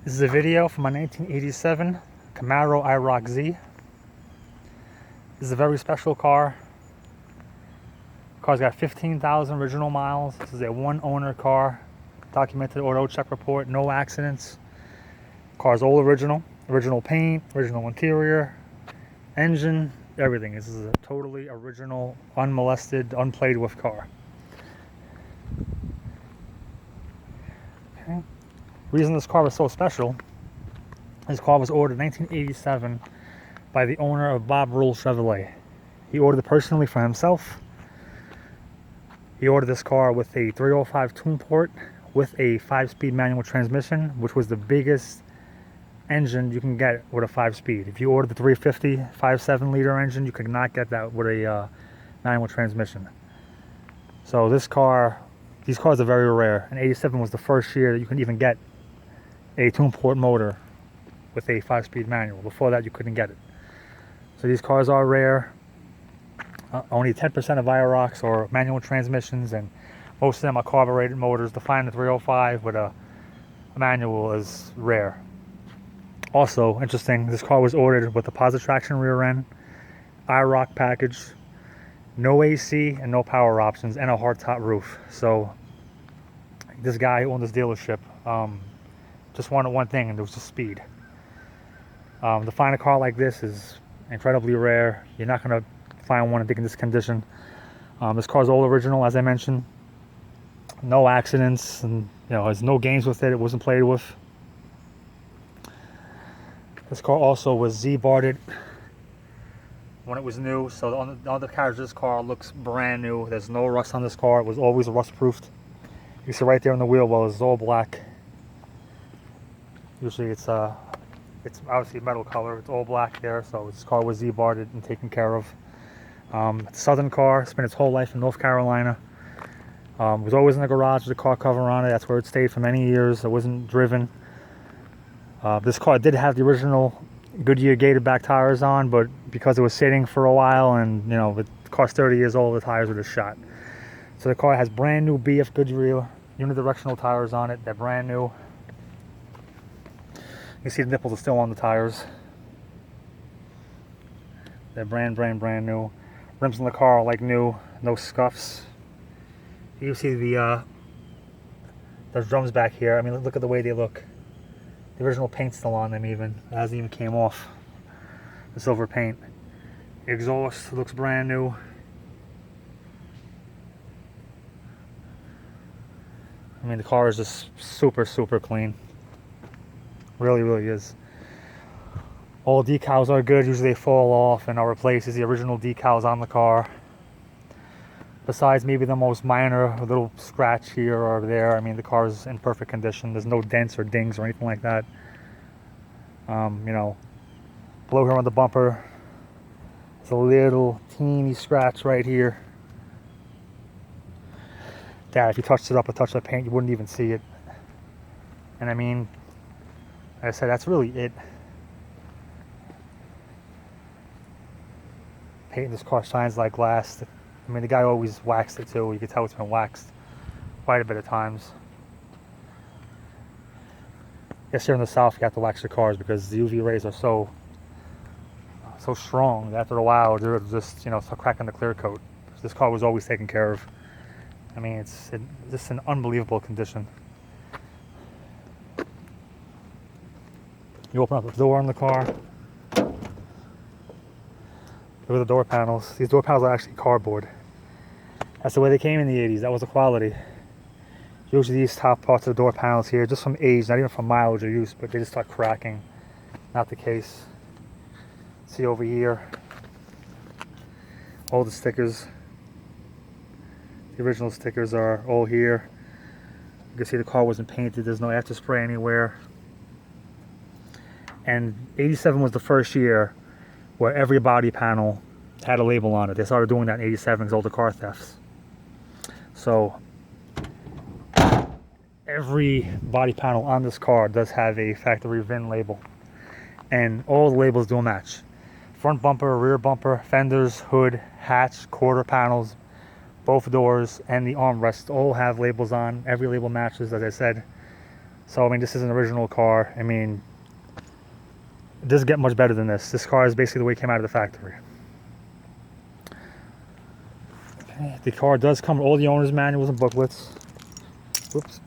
This is a video from my 1987 Camaro IROC-Z. This is a very special car. The car's got 15,000 original miles. This is a one-owner car. Documented auto check report, no accidents. Car's all original. Original paint, original interior, engine, everything. This is a totally original, unmolested, unplayed with car. Okay. Reason this car was so special, this car was ordered in 1987 by the owner of Bob Rule Chevrolet. He ordered it personally for himself. He ordered this car with a 305 tune port with a 5-speed manual transmission, which was the biggest engine you can get with a 5-speed. If you ordered the 350 5.7 liter engine, you could not get that with a manual transmission. So these cars are very rare, and 87 was the first year that you could even get a tune port motor with a 5-speed manual. Before that, you couldn't get it. So these cars are rare. Only 10% of IROCs are manual transmissions, and most of them are carbureted motors. To find the 305 with a manual is rare. Also, interesting, this car was ordered with a positive traction rear end, IROC package, no AC and no power options, and a hardtop roof. So this guy who owned this dealership just wanted one thing, and it was just speed. To find a car like this is incredibly rare. You're not going to find one in this condition. This car's all original, as I mentioned. No accidents, and there's no games with it. It wasn't played with. This car also was Z-barded when it was new, so on the carriage of this car looks brand new. There's no rust on this car. It was always rust-proofed. You see right there on the wheel well, it's all black. Usually it's obviously metal color. It's all black there, so this car was Z-barded and taken care of. It's a southern car. Spent its whole life in North Carolina. It was always in the garage with a car cover on it. That's where it stayed for many years. It wasn't driven. This car did have the original Goodyear gated back tires on, but because it was sitting for a while, and the car's 30 years old, the tires were just shot. So the car has brand new BF Goodyear unidirectional tires on it. They're brand new. You see the nipples are still on the tires. They're brand new. Rims in the car are like new, no scuffs. You see those drums back here. I mean, look at the way they look. The original paint's still on them even. It hasn't even came off. The silver paint. The exhaust looks brand new. I mean, the car is just super clean. Really is. All decals are good. Usually they fall off and are replaced as the original decals on the car. Besides maybe the most minor little scratch here or there, I mean, the car is in perfect condition. There's no dents or dings or anything like that. Below here on the bumper, there's a little teeny scratch right here. That if you touched it up a touch of paint, you wouldn't even see it. And I mean, like I said, that's really it. Paint in this car shines like glass. I mean, the guy always waxed it too. You can tell it's been waxed quite a bit of times. Yes, here in the South, you have to wax your cars because the UV rays are so strong that after a while, they're just, start cracking the clear coat. This car was always taken care of. I mean, it's just an unbelievable condition. You open up the door on the car. Look at the door panels. These door panels are actually cardboard. That's the way they came in the 80s. That was the quality. Usually these top parts of the door panels here, just from age, not even from mileage or use, but they just start cracking. Not the case. See over here, all the stickers. The original stickers are all here. You can see the car wasn't painted. There's no after spray anywhere. And 87 was the first year where every body panel had a label on it. They started doing that in 87 because all the car thefts. So every body panel on this car does have a factory VIN label, and all the labels do match. Front bumper, rear bumper, fenders, hood, hatch, quarter panels, both doors, and the armrests all have labels on. Every label matches, as I said. So I mean, this is an original car. I mean, it doesn't get much better than this. This car is basically the way it came out of the factory. Okay, the car does come with all the owner's manuals and booklets. Whoops,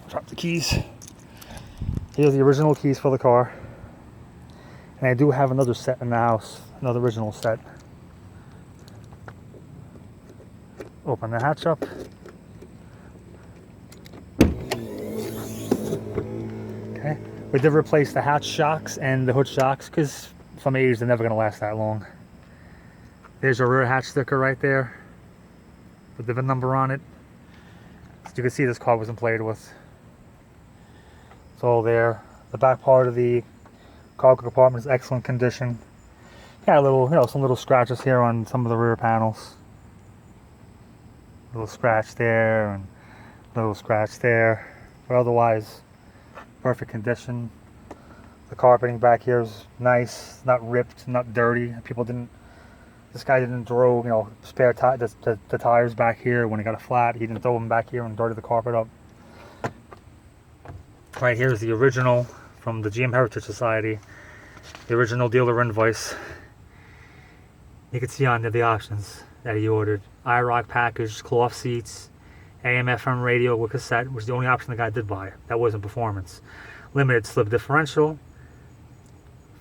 dropped the keys. Here's the original keys for the car. And I do have another set in the house, another original set. Open the hatch up. Okay, we did replace the hatch shocks and the hood shocks because from age they're never going to last that long. There's your rear hatch sticker right there with the VIN number on it. As you can see, this car wasn't played with. It's all there. The back part of the cargo compartment is excellent condition. Got a little, some little scratches here on some of the rear panels. A little scratch there and a little scratch there, but otherwise perfect condition. The carpeting back here is nice, not ripped, not dirty. This guy didn't throw, spare the tires back here when he got a flat. He didn't throw them back here and dirty the carpet up. Right here is the original from the GM Heritage Society, the original dealer invoice. You can see on there the options that he ordered. IROC package, cloth seats, AM/FM radio with cassette, which is the only option the guy did buy. That wasn't performance. Limited slip differential,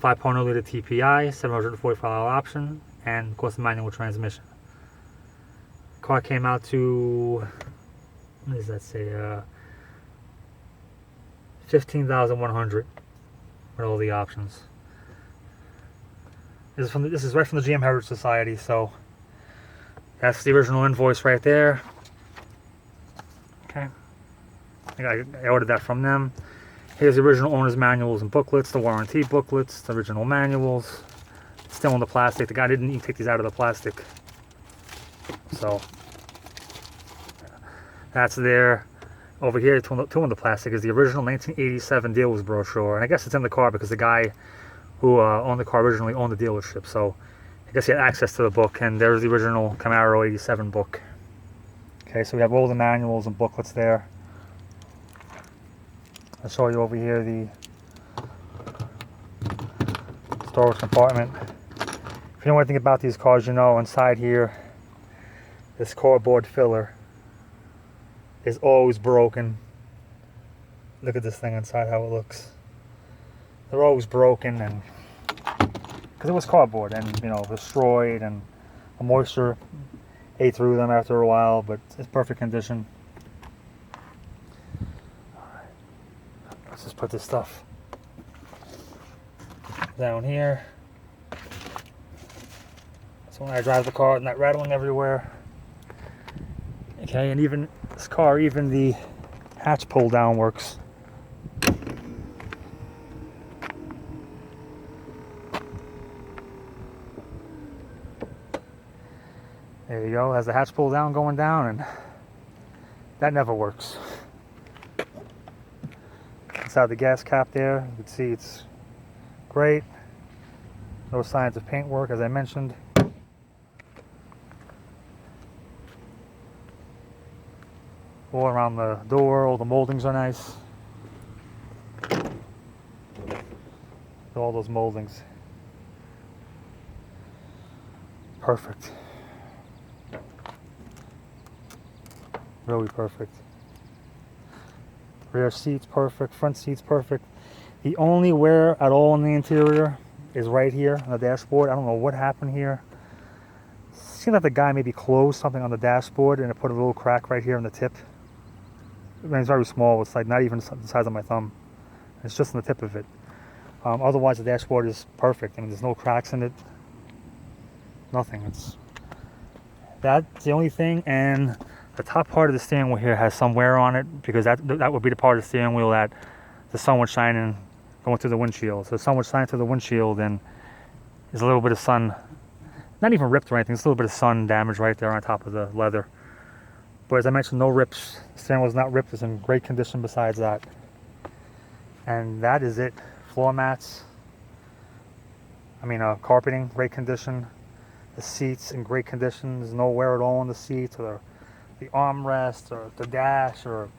5.0 liter TPI, $745 option, and of course the manual transmission. Car came out to, what does that say? $15,100 with all the options. This is right from the GM Heritage Society, so that's the original invoice right there. Okay, I ordered that from them. Here's the original owner's manuals and booklets, the warranty booklets, the original manuals. Still in the plastic. The guy didn't even take these out of the plastic. So that's there. Over here, two in the plastic, is the original 1987 dealer's brochure. And I guess it's in the car because the guy who owned the car originally owned the dealership. So I guess he had access to the book. And there's the original Camaro 87 book. Okay, so we have all the manuals and booklets there. I'll show you over here the storage compartment. If you know anything about these cars, you know inside here, this cardboard filler is always broken. Look at this thing inside, how it looks. They're always broken, and because it was cardboard and destroyed, and the moisture ate through them after a while, but it's perfect condition. Alright, let's just put this stuff down here. So when I drive the car, it's not rattling everywhere. Okay, and even this car, even the hatch pull down works. There you go, has the hatch pull down going down, and that never works. Inside the gas cap there, you can see it's great. No signs of paint work, as I mentioned. All around the door, all the moldings are nice. All those moldings. Perfect. Really perfect. Rear seats perfect, front seats perfect. The only wear at all in the interior is right here on the dashboard. I don't know what happened here. Seems like the guy maybe closed something on the dashboard and it put a little crack right here in the tip. I mean, it's very small. It's like not even the size of my thumb. It's just on the tip of it. Otherwise, the dashboard is perfect. I mean, there's no cracks in it. Nothing. That's the only thing. And the top part of the steering wheel here has some wear on it because that would be the part of the steering wheel that the sun was shining going through the windshield. So the sun was shining through the windshield, and there's a little bit of sun, not even ripped or anything. There's a little bit of sun damage right there on top of the leather. But as I mentioned, no rips. The steering wheel is not ripped. It's in great condition besides that. And that is it. Floor mats. Carpeting, great condition. The seats in great condition. There's no wear at all on the seats, or the armrest, or the dash, or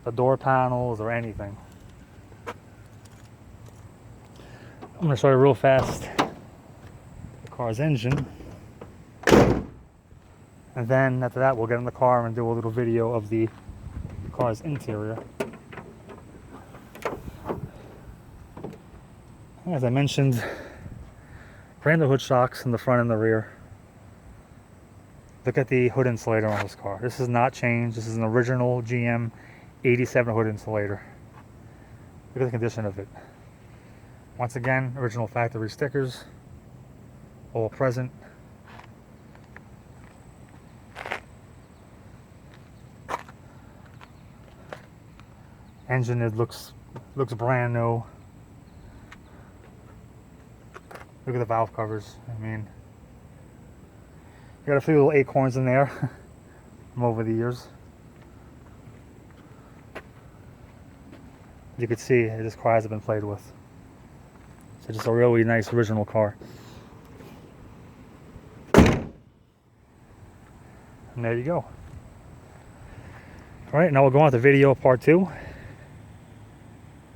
the door panels, or anything. I'm going to show you real fast the car's engine. And then after that, we'll get in the car and do a little video of the car's interior. As I mentioned, brand new hood shocks in the front and the rear. Look at the hood insulator on this car. This is not changed. This is an original GM 87 hood insulator. Look at the condition of it. Once again, original factory stickers, all present. Engine, it looks brand new. Look at the valve covers. I mean, you got a few little acorns in there from over the years. You could see this car hasn't been played with. So just a really nice original car. And there you go. Alright, now we'll go on to video part 2.